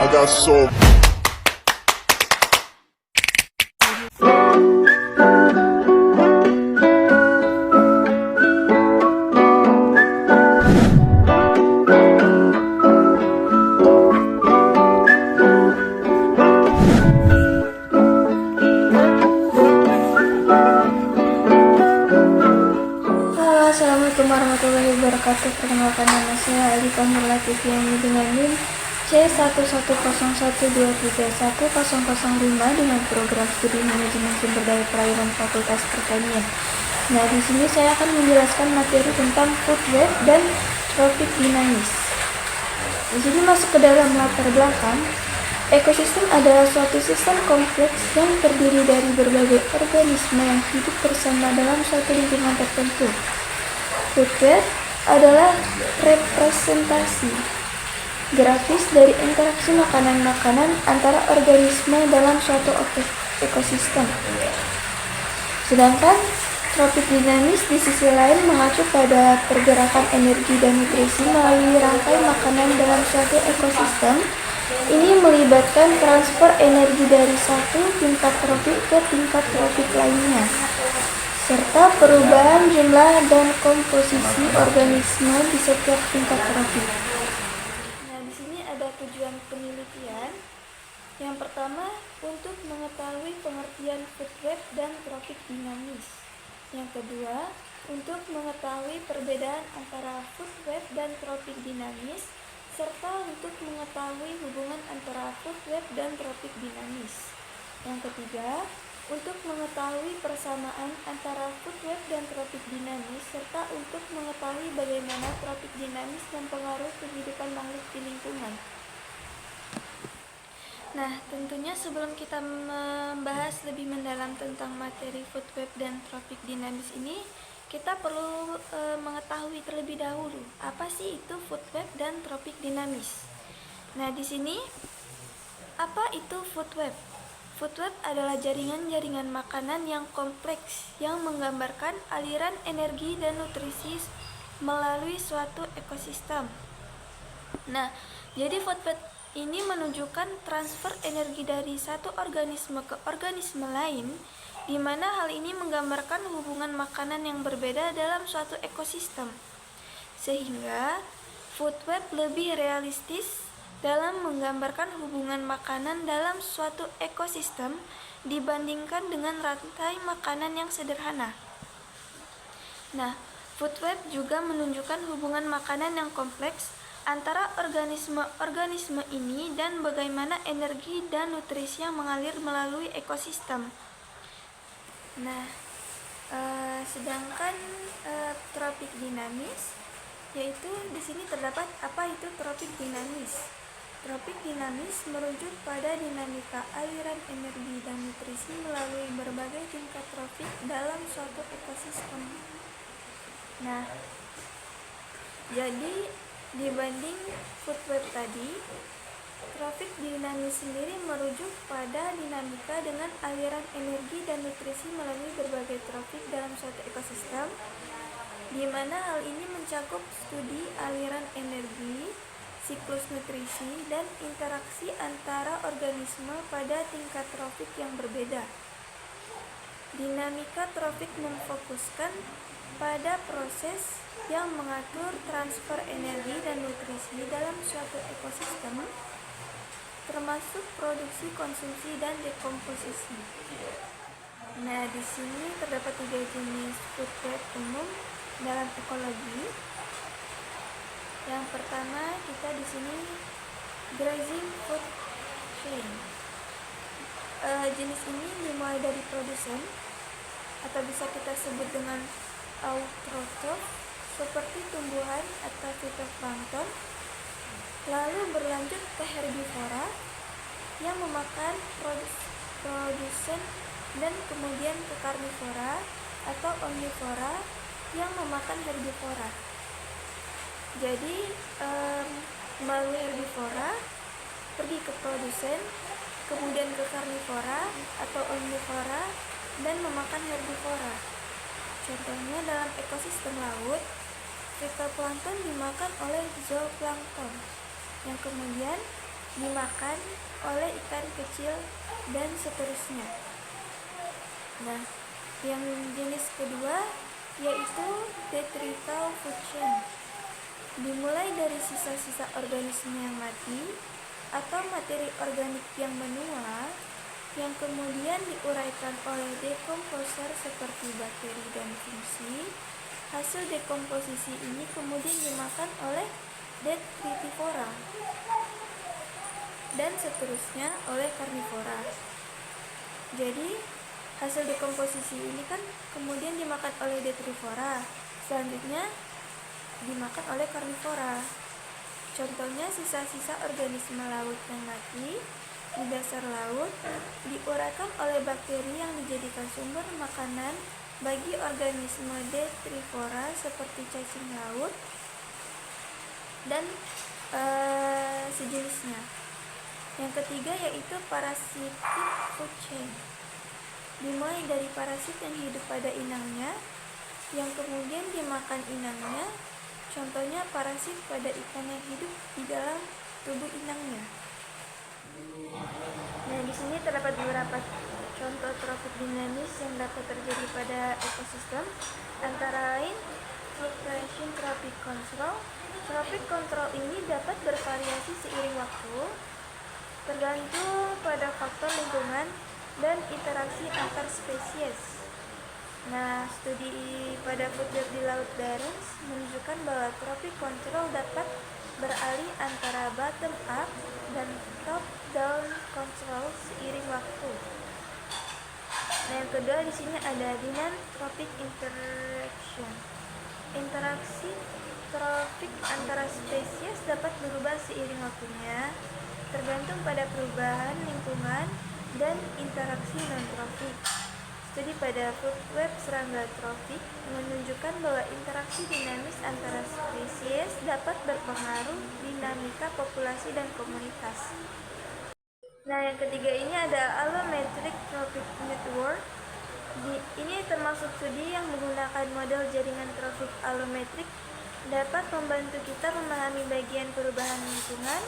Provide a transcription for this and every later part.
I got so. Assalamualaikum warahmatullahi wabarakatuh. Perkenalkan, nama saya Ali Pamir Latifi dengan NIM C10102310005 dengan program studi manajemen sumber daya perairan Fakultas Pertanian. Nah, di sini saya akan menjelaskan materi tentang food web dan tropik dinamis. Di sini masuk ke dalam latar belakang. Ekosistem adalah suatu sistem kompleks yang terdiri dari berbagai organisme yang hidup bersama dalam suatu lingkungan tertentu. Food web adalah representasi grafis dari interaksi makanan-makanan antara organisme dalam suatu ekosistem. Sedangkan tropik dinamis di sisi lain mengacu pada pergerakan energi dan nutrisi melalui rangkai makanan dalam suatu ekosistem. Ini melibatkan transfer energi dari satu tingkat tropik ke tingkat tropik lainnya, serta perubahan jumlah dan komposisi organisme di setiap tingkat tropik. Nah, di sini ada tujuan penelitian. Yang pertama, untuk mengetahui pengertian food web dan tropik dinamis. Yang kedua, untuk mengetahui perbedaan antara food web dan tropik dinamis, serta untuk mengetahui hubungan antara food web dan tropik dinamis. Yang ketiga, untuk mengetahui persamaan antara food web dan tropik dinamis, serta untuk mengetahui bagaimana tropik dinamis mempengaruhi kehidupan makhluk di lingkungan. Nah, tentunya sebelum kita membahas lebih mendalam tentang materi food web dan tropik dinamis ini, kita perlu mengetahui terlebih dahulu apa sih itu food web dan tropik dinamis. Nah, di sini apa itu food web? Food web adalah jaringan-jaringan makanan yang kompleks yang menggambarkan aliran energi dan nutrisi melalui suatu ekosistem. Nah, jadi food web ini menunjukkan transfer energi dari satu organisme ke organisme lain, di mana hal ini menggambarkan hubungan makanan yang berbeda dalam suatu ekosistem. Sehingga food web lebih realistis dalam menggambarkan hubungan makanan dalam suatu ekosistem dibandingkan dengan rantai makanan yang sederhana. Nah, food web juga menunjukkan hubungan makanan yang kompleks antara organisme-organisme ini dan bagaimana energi dan nutrisi yang mengalir melalui ekosistem. Nah, sedangkan tropik dinamis, yaitu di sini terdapat apa itu tropik dinamis. Tropik dinamis merujuk pada dinamika aliran energi dan nutrisi melalui berbagai tingkat tropik dalam suatu ekosistem. Nah, jadi dibanding food web tadi, tropik dinamis sendiri merujuk pada dinamika dengan aliran energi dan nutrisi melalui berbagai tropik dalam suatu ekosistem, di mana hal ini mencakup studi aliran energi, siklus nutrisi, dan interaksi antara organisme pada tingkat tropik yang berbeda. Dinamika tropik memfokuskan pada proses yang mengatur transfer energi dan nutrisi dalam suatu ekosistem, termasuk produksi, konsumsi, dan dekomposisi. Nah, di sini terdapat 3 jenis food web umum dalam ekologi. Yang pertama, kita di sini grazing food chain. Jenis ini dimulai dari produsen, atau bisa kita sebut dengan autotrof, seperti tumbuhan atau fitoplankton, lalu berlanjut ke herbivora yang memakan produsen, dan kemudian ke karnivora atau omnivora yang memakan herbivora. Jadi melalui herbivora pergi ke produsen, kemudian ke karnivora atau omnivora, dan memakan herbivora. Contohnya dalam ekosistem laut, fitoplankton dimakan oleh zooplankton, yang kemudian dimakan oleh ikan kecil, dan seterusnya. Nah, yang jenis kedua yaitu detrital food chain. Dimulai dari sisa-sisa organisme yang mati atau materi organik yang menua yang kemudian diuraikan oleh dekomposer seperti bakteri dan fungsi. Hasil dekomposisi ini kemudian dimakan oleh detritivora dan seterusnya oleh karnivora. Jadi hasil dekomposisi ini kan kemudian dimakan oleh detritivora, selanjutnya dimakan oleh karnivora. Contohnya sisa-sisa organisme laut yang mati di dasar laut diuraikan oleh bakteri yang dijadikan sumber makanan bagi organisme detrivora seperti cacing laut dan sejenisnya. Yang ketiga yaitu parasitic food chain. Dimulai dari parasit yang hidup pada inangnya yang kemudian dimakan inangnya. Contohnya parasit pada ikan yang hidup di dalam tubuh inangnya. Nah, di sini terdapat beberapa contoh tropik dinamis yang dapat terjadi pada ekosistem, antara lain fluctuation trophic control. Trophic control ini dapat bervariasi seiring waktu, tergantung pada faktor lingkungan dan interaksi antar spesies. Nah, studi pada food web di Laut Barents menunjukkan bahwa trophic control dapat beralih antara bottom up dan top down control seiring waktu. Nah, yang kedua di sini ada dinanthropic interaction. Interaksi tropik antara spesies dapat berubah seiring waktunya, tergantung pada perubahan lingkungan dan interaksi non-tropik. Studi pada food web serangga tropik menunjukkan bahwa interaksi dinamis antara spesies dapat berpengaruh dinamika populasi dan komunitas. Nah, yang ketiga ini ada allometric trophic network. Ini termasuk studi yang menggunakan model jaringan tropik allometrik, dapat membantu kita memahami bagian perubahan lingkungan,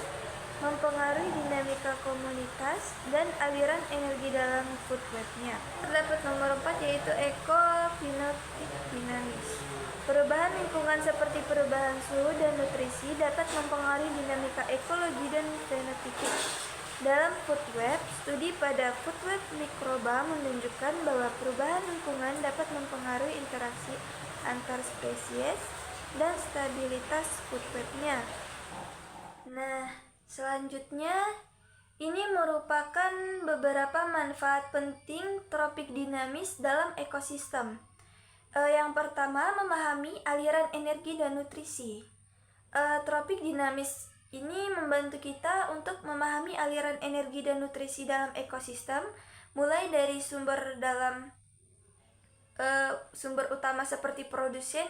mempengaruhi dinamika komunitas dan aliran energi dalam food web-nya. Terdapat nomor 4 yaitu eco-phenotypic dynamics. Perubahan lingkungan seperti perubahan suhu dan nutrisi dapat mempengaruhi dinamika ekologi dan fenotipik. Dalam food web, studi pada food web mikroba menunjukkan bahwa perubahan lingkungan dapat mempengaruhi interaksi antar spesies dan stabilitas food web-nya. Nah, selanjutnya ini merupakan beberapa manfaat penting tropik dinamis dalam ekosistem. Yang pertama, memahami aliran energi dan nutrisi. Tropik dinamis ini membantu kita untuk memahami aliran energi dan nutrisi dalam ekosistem, mulai dari sumber utama seperti produsen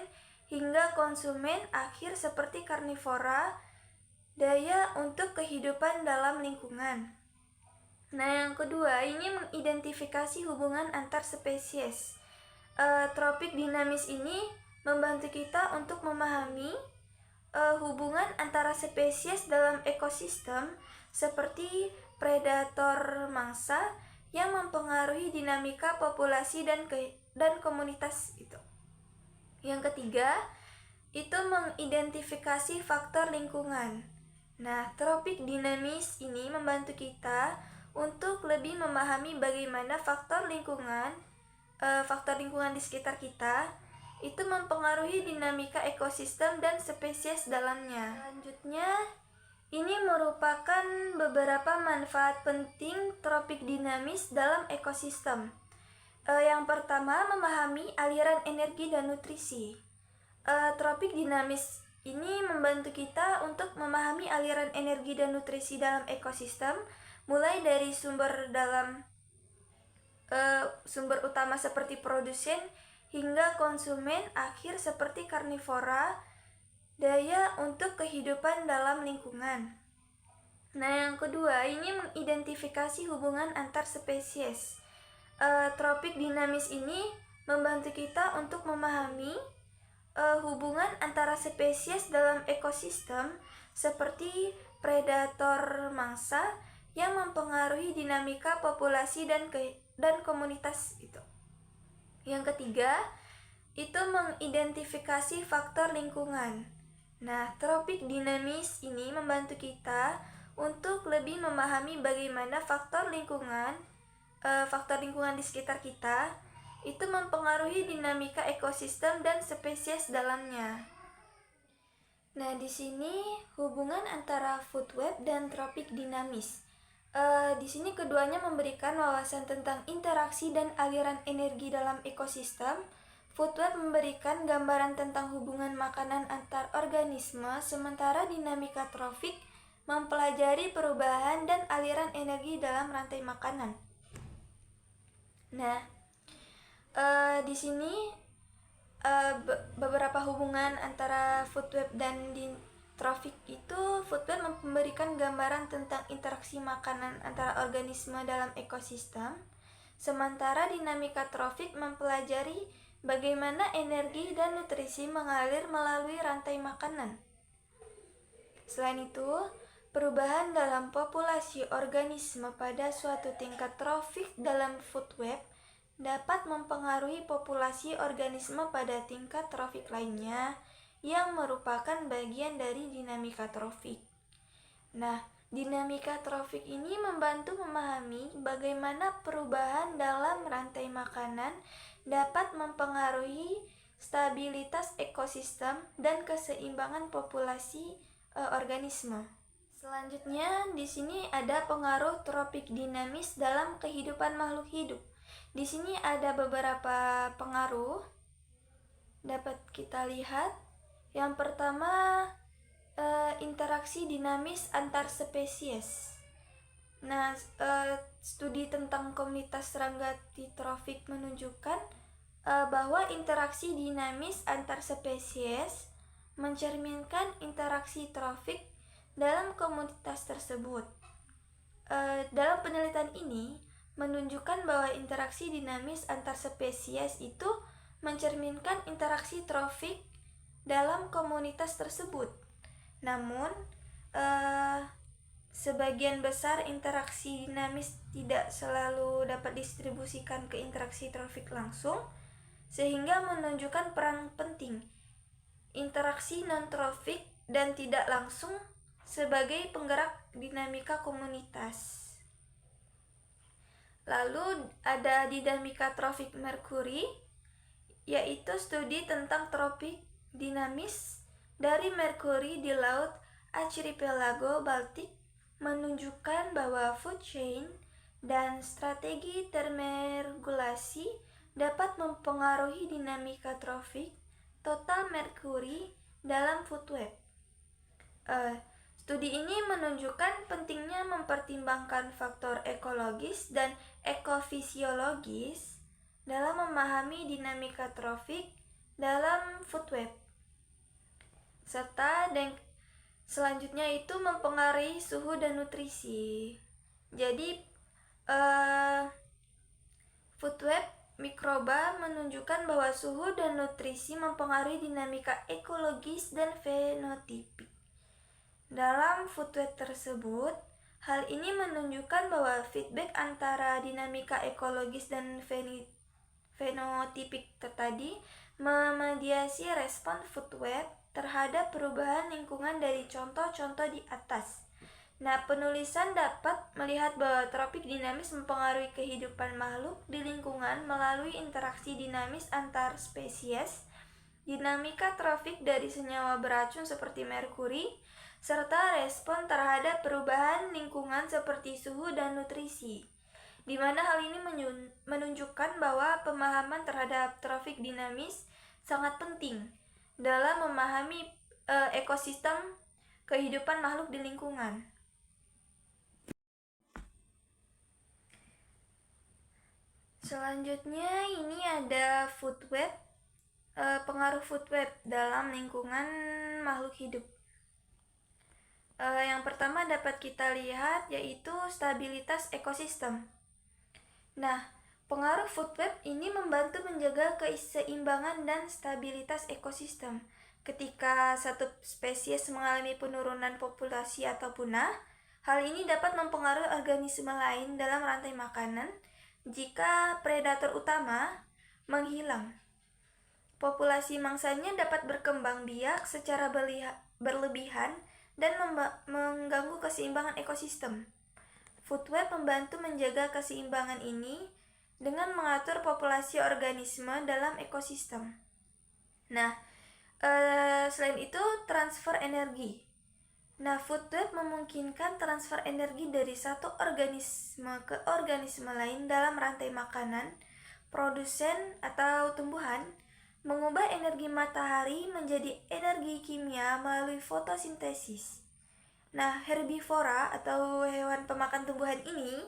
hingga konsumen akhir seperti karnivora, daya untuk kehidupan dalam lingkungan. Nah, yang kedua ini mengidentifikasi hubungan antar spesies. Tropik dinamis ini membantu kita untuk memahami hubungan antara spesies dalam ekosistem seperti predator mangsa yang mempengaruhi dinamika populasi dan komunitas itu. Yang ketiga itu mengidentifikasi faktor lingkungan. Nah, tropik dinamis ini membantu kita untuk lebih memahami bagaimana faktor lingkungan di sekitar kita itu mempengaruhi dinamika ekosistem dan spesies dalamnya. Selanjutnya, ini merupakan beberapa manfaat penting tropik dinamis dalam ekosistem. Yang pertama, memahami aliran energi dan nutrisi. Tropik dinamis ini membantu kita untuk memahami aliran energi dan nutrisi dalam ekosistem, mulai dari sumber utama seperti produsen hingga konsumen akhir seperti karnivora, daya untuk kehidupan dalam lingkungan. Nah, yang kedua ini mengidentifikasi hubungan antar spesies. Tropik dinamis ini membantu kita untuk memahami hubungan antara spesies dalam ekosistem seperti predator mangsa yang mempengaruhi dinamika populasi dan komunitas itu. Yang ketiga, itu mengidentifikasi faktor lingkungan. Nah, tropik dinamis ini membantu kita untuk lebih memahami bagaimana faktor lingkungan di sekitar kita itu mempengaruhi dinamika ekosistem dan spesies dalamnya. Nah, di sini hubungan antara food web dan tropik dinamis. Di sini keduanya memberikan wawasan tentang interaksi dan aliran energi dalam ekosistem. Food web memberikan gambaran tentang hubungan makanan antar organisme, sementara dinamika tropik mempelajari perubahan dan aliran energi dalam rantai makanan. Nah, di sini beberapa hubungan antara food web dan tropik itu, food web memberikan gambaran tentang interaksi makanan antara organisme dalam ekosistem, sementara dinamika tropik mempelajari bagaimana energi dan nutrisi mengalir melalui rantai makanan. Selain itu, perubahan dalam populasi organisme pada suatu tingkat tropik dalam food web dapat mempengaruhi populasi organisme pada tingkat tropik lainnya yang merupakan bagian dari dinamika tropik. Nah, dinamika tropik ini membantu memahami bagaimana perubahan dalam rantai makanan dapat mempengaruhi stabilitas ekosistem dan keseimbangan populasi organisme. Selanjutnya, di sini ada pengaruh tropik dinamis dalam kehidupan makhluk hidup. Di sini ada beberapa pengaruh dapat kita lihat. Yang pertama, interaksi dinamis antar spesies. Nah, studi tentang komunitas serangga di tropik menunjukkan bahwa interaksi dinamis antar spesies mencerminkan interaksi tropik dalam komunitas tersebut. Dalam penelitian ini menunjukkan bahwa interaksi dinamis antar spesies itu mencerminkan interaksi tropik dalam komunitas tersebut. Namun, sebagian besar interaksi dinamis tidak selalu dapat didistribusikan ke interaksi tropik langsung, sehingga menunjukkan peran penting interaksi non-tropik dan tidak langsung sebagai penggerak dinamika komunitas. Lalu ada dinamika tropik Merkuri, yaitu studi tentang tropik dinamis dari Merkuri di Laut Archipelago Baltik menunjukkan bahwa food chain dan strategi termoregulasi dapat mempengaruhi dinamika tropik total Merkuri dalam food web. Studi ini menunjukkan pentingnya mempertimbangkan faktor ekologis dan ekofisiologis dalam memahami dinamika tropik dalam food web. Serta selanjutnya itu mempengaruhi suhu dan nutrisi. Jadi food web mikroba menunjukkan bahwa suhu dan nutrisi mempengaruhi dinamika ekologis dan fenotipik. Dalam food web tersebut, hal ini menunjukkan bahwa feedback antara dinamika ekologis dan fenotipik tadi memediasi respon food web terhadap perubahan lingkungan dari contoh-contoh di atas. Nah, penulisan dapat melihat bahwa tropik dinamis mempengaruhi kehidupan makhluk di lingkungan melalui interaksi dinamis antar spesies, dinamika tropik dari senyawa beracun seperti merkuri, serta respon terhadap perubahan lingkungan seperti suhu dan nutrisi, di mana hal ini menunjukkan bahwa pemahaman terhadap tropik dinamis sangat penting dalam memahami ekosistem kehidupan makhluk di lingkungan. Selanjutnya ini ada food web, pengaruh food web dalam lingkungan makhluk hidup. Yang pertama dapat kita lihat yaitu stabilitas ekosistem. Nah, Pengaruh food web ini membantu menjaga keseimbangan dan stabilitas ekosistem. Ketika satu spesies mengalami penurunan populasi atau punah, hal ini dapat mempengaruhi organisme lain dalam rantai makanan jika predator utama menghilang. Populasi mangsanya dapat berkembang biak secara berlebihan dan mengganggu keseimbangan ekosistem. Food web membantu menjaga keseimbangan ini dengan mengatur populasi organisme dalam ekosistem. Nah, selain itu transfer energi. Nah, food web memungkinkan transfer energi dari satu organisme ke organisme lain dalam rantai makanan, produsen atau tumbuhan, mengubah energi matahari menjadi energi kimia melalui fotosintesis. Nah, herbivora atau hewan pemakan tumbuhan ini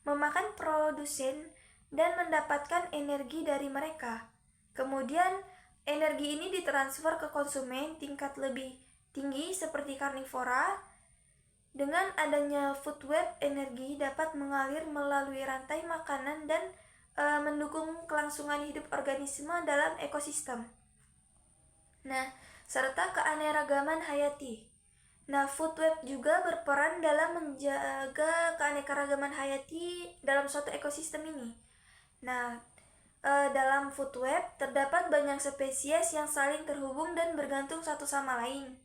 memakan produsen dan mendapatkan energi dari mereka. Kemudian, energi ini ditransfer ke konsumen tingkat lebih tinggi seperti karnivora. Dengan adanya food web, energi dapat mengalir melalui rantai makanan dan mendukung kelangsungan hidup organisme dalam ekosistem. Nah, serta keanekaragaman hayati. Nah, food web juga berperan dalam menjaga keanekaragaman hayati dalam suatu ekosistem ini. Nah, dalam food web terdapat banyak spesies yang saling terhubung dan bergantung satu sama lain.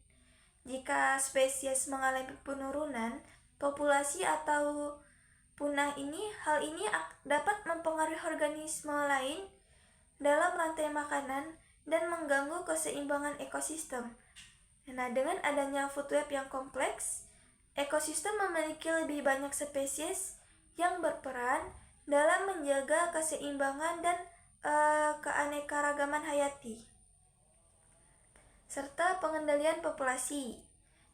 Jika spesies mengalami penurunan populasi atau punah hal ini dapat mempengaruhi organisme lain dalam rantai makanan dan mengganggu keseimbangan ekosistem. Nah, dengan adanya food web yang kompleks, ekosistem memiliki lebih banyak spesies yang berperan dalam menjaga keseimbangan dan keanekaragaman hayati serta pengendalian populasi.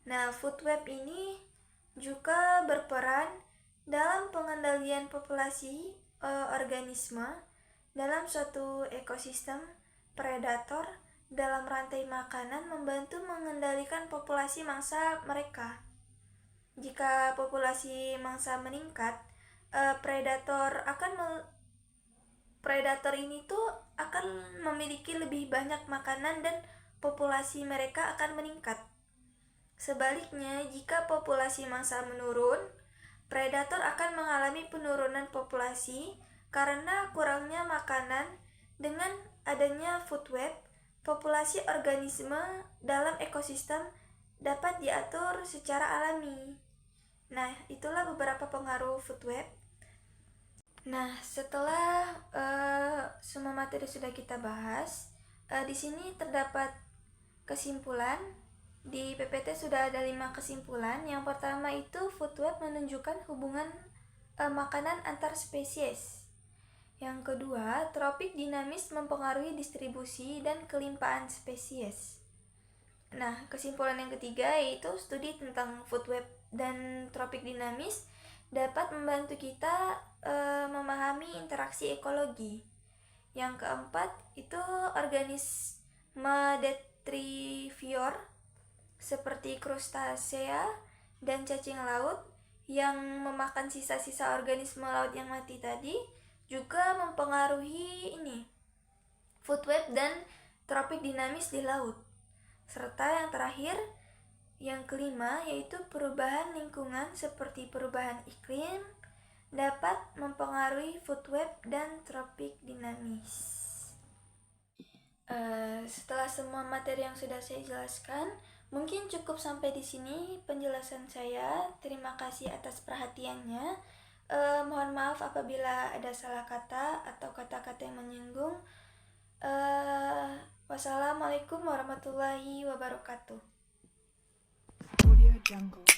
Nah, food web ini juga berperan dalam pengendalian populasi organisme dalam suatu ekosistem. Predator dalam rantai makanan membantu mengendalikan populasi mangsa mereka. Jika populasi mangsa meningkat, predator ini tuh akan memiliki lebih banyak makanan dan populasi mereka akan meningkat. Sebaliknya, jika populasi mangsa menurun, predator akan mengalami penurunan populasi karena kurangnya makanan. Dengan adanya food web, populasi organisme dalam ekosistem dapat diatur secara alami. Nah, itulah beberapa pengaruh food web. Nah, setelah semua materi sudah kita bahas, di sini terdapat kesimpulan. Di PPT sudah ada 5 kesimpulan. Yang pertama itu food web menunjukkan hubungan makanan antar spesies. Yang kedua, tropik dinamis mempengaruhi distribusi dan kelimpahan spesies. Nah, kesimpulan yang ketiga yaitu studi tentang food web dan tropik dinamis dapat membantu kita memahami interaksi ekologi. Yang keempat itu organisme detritivor seperti krustasea dan cacing laut yang memakan sisa-sisa organisme laut yang mati tadi juga mempengaruhi food web dan tropik dinamis di laut. Serta yang terakhir, yang kelima yaitu perubahan lingkungan seperti perubahan iklim dapat mempengaruhi food web dan tropik dinamis. Setelah semua materi yang sudah saya jelaskan, mungkin cukup sampai di sini penjelasan saya. Terima kasih atas perhatiannya. Mohon maaf apabila ada salah kata atau kata-kata yang menyinggung. Wassalamualaikum warahmatullahi wabarakatuh. Audio Jungle.